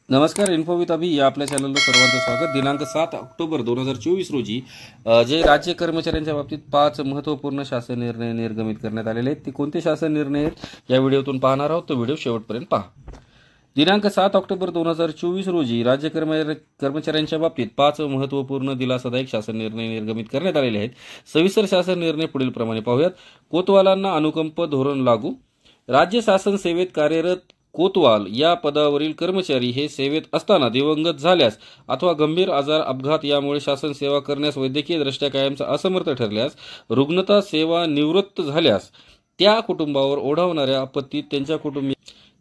नमस्कार. Info with अभि या आपल्या चॅनलवर सर्वांचं स्वागत. दिनांक 7 ऑक्टोबर 2024 रोजी जे राज्य कर्मचाऱ्यांच्या बाबतीत 5 महत्त्वपूर्ण शासन निर्णय निर्गमित करण्यात आलेले आहेत. ते कोणते शासन निर्णय आहेत या व्हिडिओतून पाहणार आहोत. तो व्हिडिओ शेवटपर्यंत पहा. दिनांक 7 ऑक्टोबर 2024 रोजी राज्य कर्मचाऱ्यांच्या बाबतीत 5 महत्त्वपूर्ण दिलासादायक शासन निर्णय निर्गमित करण्यात आलेले आहेत. सविस्तर शासन निर्णय पुढील प्रमाणे पाहूयात. कोतवालांना अनुकंप धोरण लागू. राज्य शासन सेवेत कार्यरत कोतवाल या पदावरील कर्मचारी हे सेवेत असताना दिवंगत झाल्यास अथवा गंभीर आजार अपघात यामुळे शासन सेवा करण्यास वैद्यकीय दृष्ट्या कायमचा असमर्थ ठरल्यास, रुग्णता सेवा निवृत्त झाल्यास त्या कुटुंबावर ओढवणाऱ्या आपत्तीत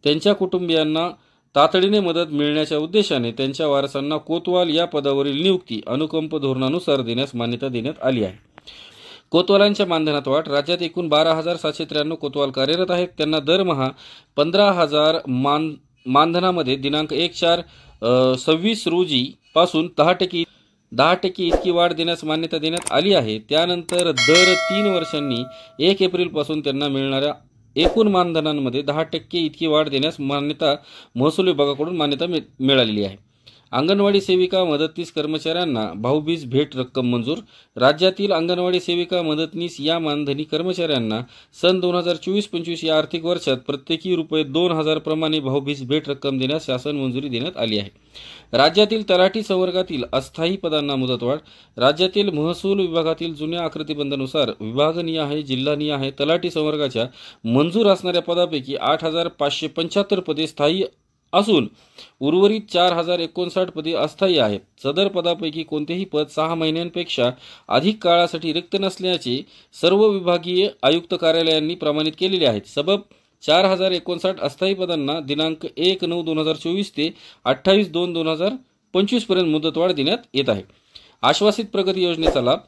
त्यांच्या कुटुंबियांना तातडीने मदत मिळण्याच्या उद्देशाने त्यांच्या वारसांना कोतवाल या पदावरील नियुक्ती अनुकंप धोरणानुसार देण्यास मान्यता देण्यात आली आहे. कोतवालांच्या मानधनात वाढ. राज्यात एकूण 12,793 कोतवाल कार्यरत आहेत. त्यांना दरमहा 15,000 मानधनामध्ये दिनांक 1/4/26 रोजी पासून 10% इतकी वाढ देण्यास मान्यता देण्यात आली आहे. त्यानंतर दर 3 वर्षांनी 1 एप्रिलपासून त्यांना मिळणाऱ्या एकूण मानधनांमध्ये 10% इतकी वाढ देण्यास महसूल विभागाकडून मान्यता मिळालेली आहे. अंगणवाडी सेविका मदतनीस कर्मचाऱ्यांना भाऊबीज भेट रक्कम मंजूर. राज्यातील अंगणवाडी सेविका मदतनीस या मानधनी कर्मचाऱ्यांना सन 2024-25 या आर्थिक वर्षात प्रत्येकी ₹2,000 प्रमाणे भाऊबीज भेट रक्कम देण्यास शासन मंजुरी देण्यात आली आहे. राज्यातील तलाठी संवर्गातील अस्थायी पदांना मुदतवाढ. राज्यातील महसूल विभागातील जुन्या आकृतीबंधानुसार विभागनिहाय जिल्हानिहाय तलाठी संवर्गाच्या मंजूर असणाऱ्या पदापैकी 8,575 पदे स्थायी असून उर्वरित 4,059 पदे अस्थायी आहेत. सदर पदापैकी कोणतेही पद 6 महिन्यांपेक्षा अधिक काळासाठी रिक्त नसल्याचे सर्व विभागीय आयुक्त कार्यालयांनी प्रमाणित केलेले आहेत. सबब 4,059 अस्थायी पदांना दिनांक 1/9/2024 ते 28/2/2025 पर्यंत मुदतवाढ देण्यात येत आहे. आश्वासित प्रगती योजनेचा लाभ.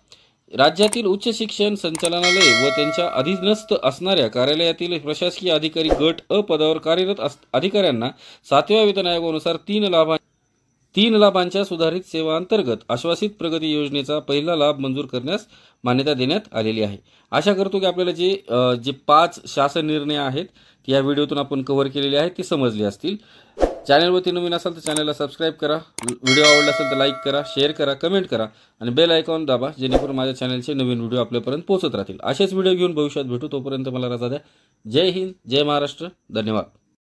राज्यातील उच्च शिक्षण संचालनालय व त्यांच्या अधीनस्थ असणाऱ्या कार्यालयातील प्रशासकीय अधिकारी गट अ पदावर कार्यरत अधिकाऱ्यांना 7व्या वेतन आयोगानुसार 3 लाभांच्या सुधारित सेवा अंतर्गत आश्वासित प्रगती योजनेचा पहिला लाभ मंजूर करण्यास मान्यता देण्यात आलेली आहे. आशा करतो की आपल्याला जे 5 शासन निर्णय आहेत या व्हिडिओतून आपण कव्हर केलेले आहेत ते समजले असतील. चॅनलवरती नवीन असाल तर चॅनलला सबस्क्राईब करा. व्हिडिओ आवडला असेल तर लाईक करा, शेअर करा, कमेंट करा आणि बेल आयकॉन दाबा जेणेकरून माझ्या चॅनलचे नवीन व्हिडिओ आपल्यापर्यंत पोहोचत राहतील. असेच व्हिडिओ घेऊन भविष्यात भेटू. तोपर्यंत मला रजा द्या. जय हिंद, जय महाराष्ट्र. धन्यवाद.